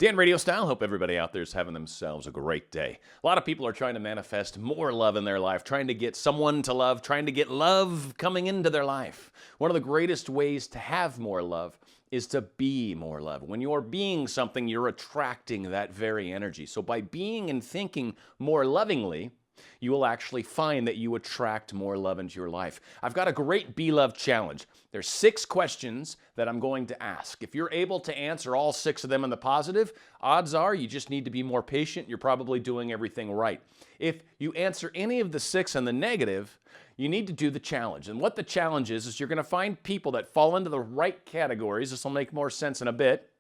Dan RadioStyle, hope everybody out there is having themselves a great day. A lot of people are trying to manifest more love in their life, trying to get someone to love, trying to get love coming into their life. One of the greatest ways to have more love is to be more love. When you're being something, you're attracting that very energy. So by being and thinking more lovingly, you will actually find that you attract more love into your life. I've got a great Be Love challenge. There's 6 questions that I'm going to ask. If you're able to answer all 6 of them in the positive, odds are you just need to be more patient. You're probably doing everything right. If you answer any of the 6 in the negative, you need to do the challenge. And what the challenge is you're going to find people that fall into the right categories. This will make more sense in a bit.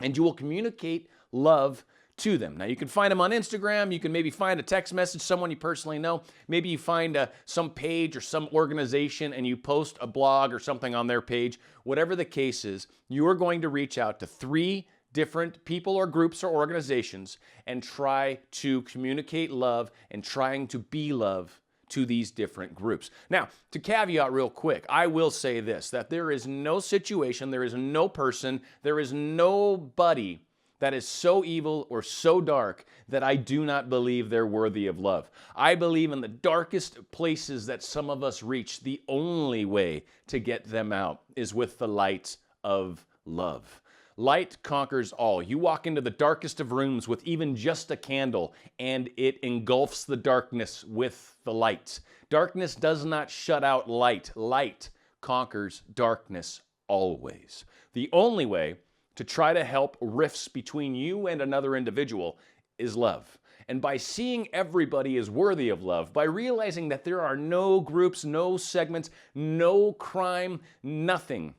And you will communicate love to them. Now, you can find them on Instagram. You can maybe find a text message, someone you personally know. Maybe you find some page or some organization and you post a blog or something on their page. Whatever the case is, you are going to reach out to 3 different people or groups or organizations and try to communicate love and trying to be love to these different groups. Now, to caveat real quick, I will say this, that there is no situation, there is no person, there is nobody that is so evil or so dark that I do not believe they're worthy of love. I believe in the darkest places that some of us reach, the only way to get them out is with the light of love. Light conquers all. You walk into the darkest of rooms with even just a candle, and it engulfs the darkness with the light. Darkness does not shut out light. Light conquers darkness always. The only way to try to help rifts between you and another individual is love. And by seeing everybody as worthy of love, by realizing that there are no groups, no segments, no crime, nothing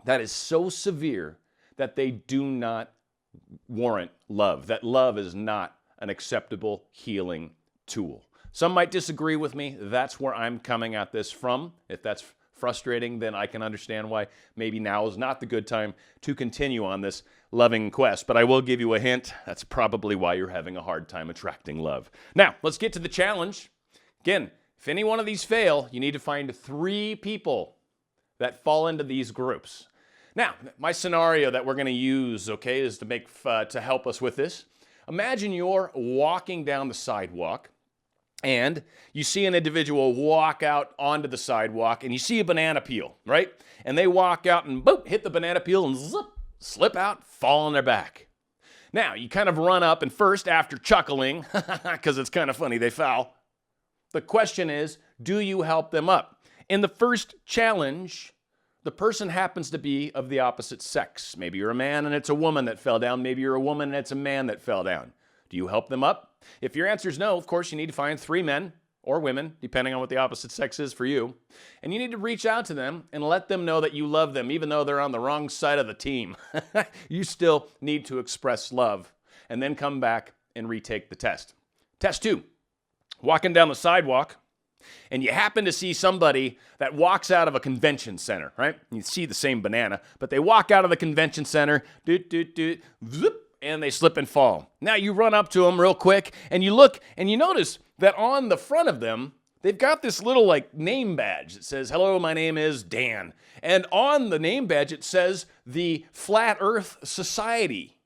that is so severe that they do not warrant love, that love is not an acceptable healing tool. Some might disagree with me. That's where I'm coming at this from. If that's frustrating, then I can understand why maybe now is not the good time to continue on this loving quest. But I will give you a hint. That's probably why you're having a hard time attracting love. Now, let's get to the challenge. Again, if any one of these fail, you need to find 3 people that fall into these groups. Now, my scenario that we're going to use, okay, is to help us with this. Imagine you're walking down the sidewalk and you see an individual walk out onto the sidewalk and you see a banana peel, right? And they walk out and boop, hit the banana peel and zip, slip out, fall on their back. Now, you kind of run up and first, after chuckling, because it's kind of funny, they fell. The question is, do you help them up? In the first challenge, the person happens to be of the opposite sex. Maybe you're a man and it's a woman that fell down. Maybe you're a woman and it's a man that fell down. Do you help them up? If your answer is no, of course, you need to find 3 men or women, depending on what the opposite sex is for you. And you need to reach out to them and let them know that you love them, even though they're on the wrong side of the team. You still need to express love and then come back and retake the test. Test 2, walking down the sidewalk, and you happen to see somebody that walks out of a convention center, right? You see the same banana, but they walk out of the convention center, zip, and they slip and fall. Now you run up to them real quick, and you look, and you notice that on the front of them, they've got this little name badge that says, "Hello, my name is Dan." And on the name badge, it says the Flat Earth Society.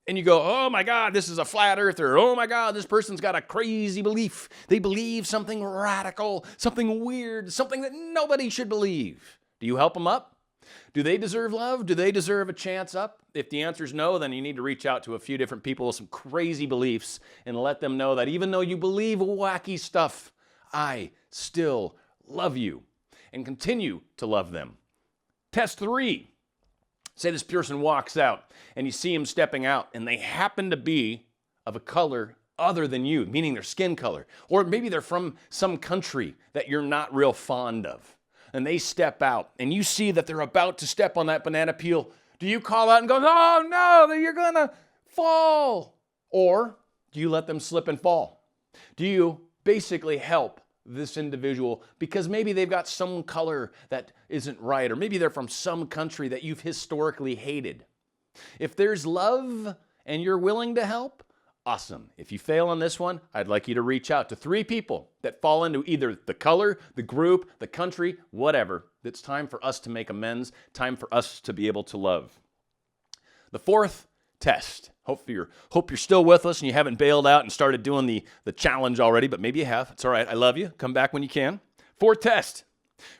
And you go, "Oh my God, this is a flat earther. Oh my God, this person's got a crazy belief. They believe something radical, something weird, something that nobody should believe." Do you help them up? Do they deserve love? Do they deserve a chance up? If the answer is no, then you need to reach out to a few different people with some crazy beliefs and let them know that even though you believe wacky stuff, I still love you and continue to love them. Test 3. Say this person walks out and you see him stepping out and they happen to be of a color other than you, meaning their skin color. Or maybe they're from some country that you're not real fond of. And they step out and you see that they're about to step on that banana peel. Do you call out and go, "Oh no, you're gonna fall"? Or do you let them slip and fall? Do you basically help this individual because maybe they've got some color that isn't right, or maybe they're from some country that you've historically hated? If there's love and you're willing to help, awesome. If you fail on this one, I'd like you to reach out to 3 people that fall into either the color, the group, the country, whatever. It's time for us to make amends, time for us to be able to love. The 4th test. Hope you're still with us and you haven't bailed out and started doing the challenge already, but maybe you have. It's all right. I love you. Come back when you can. Fourth test.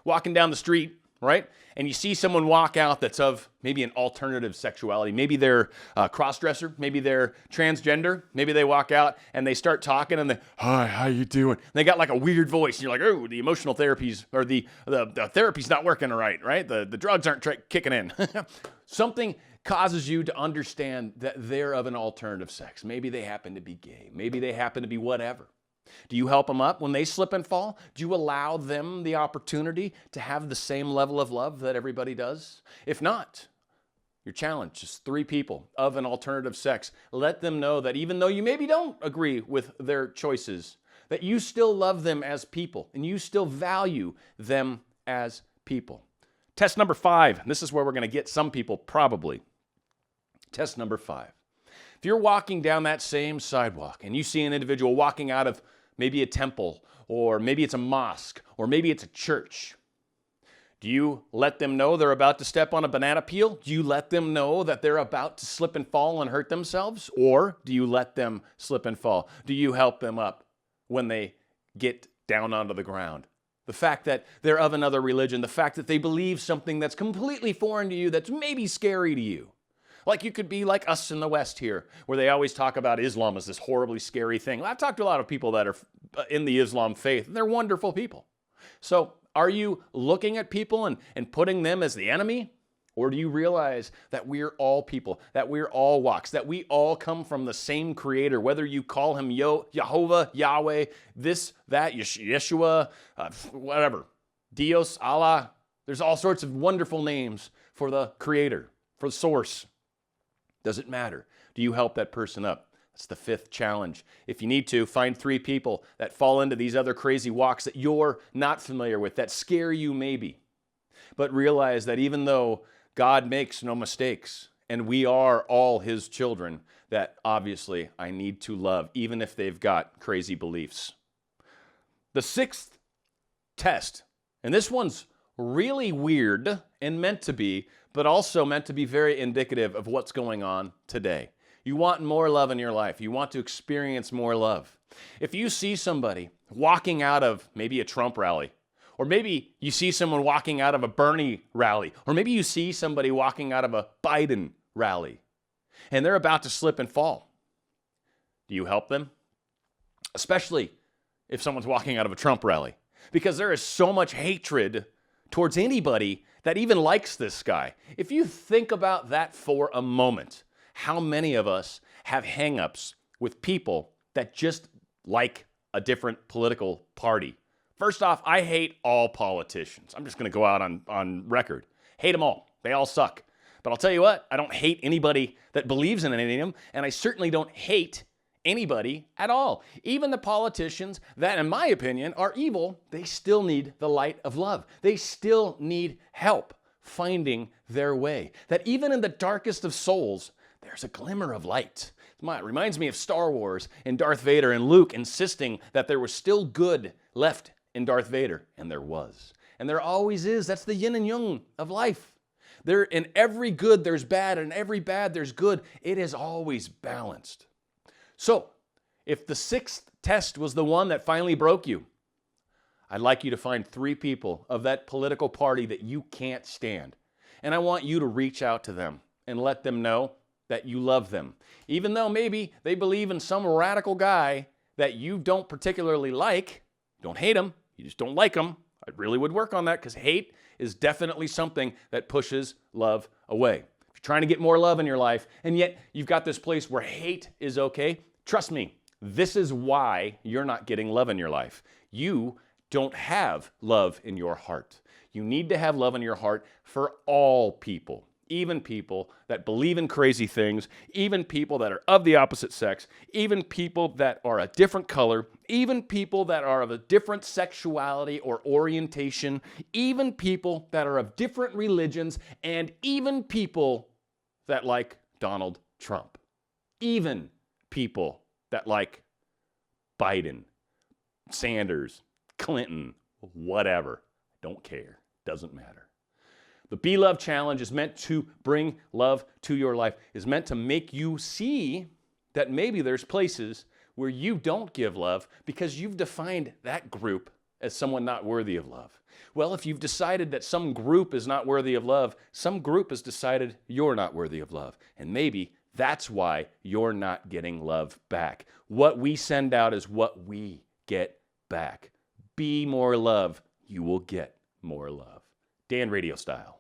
Walking down the street, right? And you see someone walk out that's of maybe an alternative sexuality. Maybe they're a cross-dresser. Maybe they're transgender. Maybe they walk out and they start talking and hi, how you doing? And they got like a weird voice. And you're like, oh, the emotional therapies or the therapy's not working right? The drugs aren't kicking in. Something causes you to understand that they're of an alternative sex. Maybe they happen to be gay. Maybe they happen to be whatever. Do you help them up when they slip and fall? Do you allow them the opportunity to have the same level of love that everybody does? If not, your challenge is 3 people of an alternative sex. Let them know that even though you maybe don't agree with their choices, that you still love them as people and you still value them as people. Test number 5. This is where we're going to get some people probably. Test number 5. If you're walking down that same sidewalk and you see an individual walking out of maybe a temple, or maybe it's a mosque, or maybe it's a church, do you let them know they're about to step on a banana peel? Do you let them know that they're about to slip and fall and hurt themselves? Or do you let them slip and fall? Do you help them up when they get down onto the ground? The fact that they're of another religion, the fact that they believe something that's completely foreign to you, that's maybe scary to you. Like you could be like us in the West here, where they always talk about Islam as this horribly scary thing. I've talked to a lot of people that are in the Islam faith, and they're wonderful people. So are you looking at people and putting them as the enemy? Or do you realize that we're all people, that we're all walks, that we all come from the same creator, whether you call him Jehovah, Yahweh, this, that, Yeshua, whatever, Dios, Allah. There's all sorts of wonderful names for the creator, for the source. Does it matter? Do you help that person up? That's the 5th challenge. If you need to, find 3 people that fall into these other crazy walks that you're not familiar with, that scare you maybe. But realize that even though God makes no mistakes, and we are all his children, that obviously I need to love, even if they've got crazy beliefs. The 6th test, and this one's really weird and meant to be, but also meant to be very indicative of what's going on today. You want more love in your life. You want to experience more love. If you see somebody walking out of maybe a Trump rally, or maybe you see someone walking out of a Bernie rally, or maybe you see somebody walking out of a Biden rally, and they're about to slip and fall, do you help them? Especially if someone's walking out of a Trump rally, because there is so much hatred towards anybody that even likes this guy. If you think about that for a moment, how many of us have hang-ups with people that just like a different political party? First off, I hate all politicians. I'm just going to go out on record. Hate them all. They all suck. But I'll tell you what, I don't hate anybody that believes in any of them, and I certainly don't hate anybody at all. Even the politicians that, in my opinion, are evil, they still need the light of love. They still need help finding their way. That even in the darkest of souls, there's a glimmer of light. It reminds me of Star Wars and Darth Vader and Luke insisting that there was still good left in Darth Vader, and there was. And there always is. That's the yin and yang of life. There, in every good, there's bad, and in every bad, there's good. It is always balanced. So, if the 6th test was the one that finally broke you, I'd like you to find 3 people of that political party that you can't stand. And I want you to reach out to them and let them know that you love them. Even though maybe they believe in some radical guy that you don't particularly like, don't hate him, you just don't like him. I really would work on that, because hate is definitely something that pushes love away. If you're trying to get more love in your life, and yet you've got this place where hate is okay, trust me, this is why you're not getting love in your life. You don't have love in your heart. You need to have love in your heart for all people, even people that believe in crazy things, even people that are of the opposite sex, even people that are a different color, even people that are of a different sexuality or orientation, even people that are of different religions, and even people that like Donald Trump. Even people that like Biden, Sanders, Clinton, whatever. Don't care. Doesn't matter. The Be Love Challenge is meant to bring love to your life, is meant to make you see that maybe there's places where you don't give love because you've defined that group as someone not worthy of love. Well, if you've decided that some group is not worthy of love, some group has decided you're not worthy of love. And maybe that's why you're not getting love back. What we send out is what we get back. Be more love, you will get more love. Dan, Radio Style.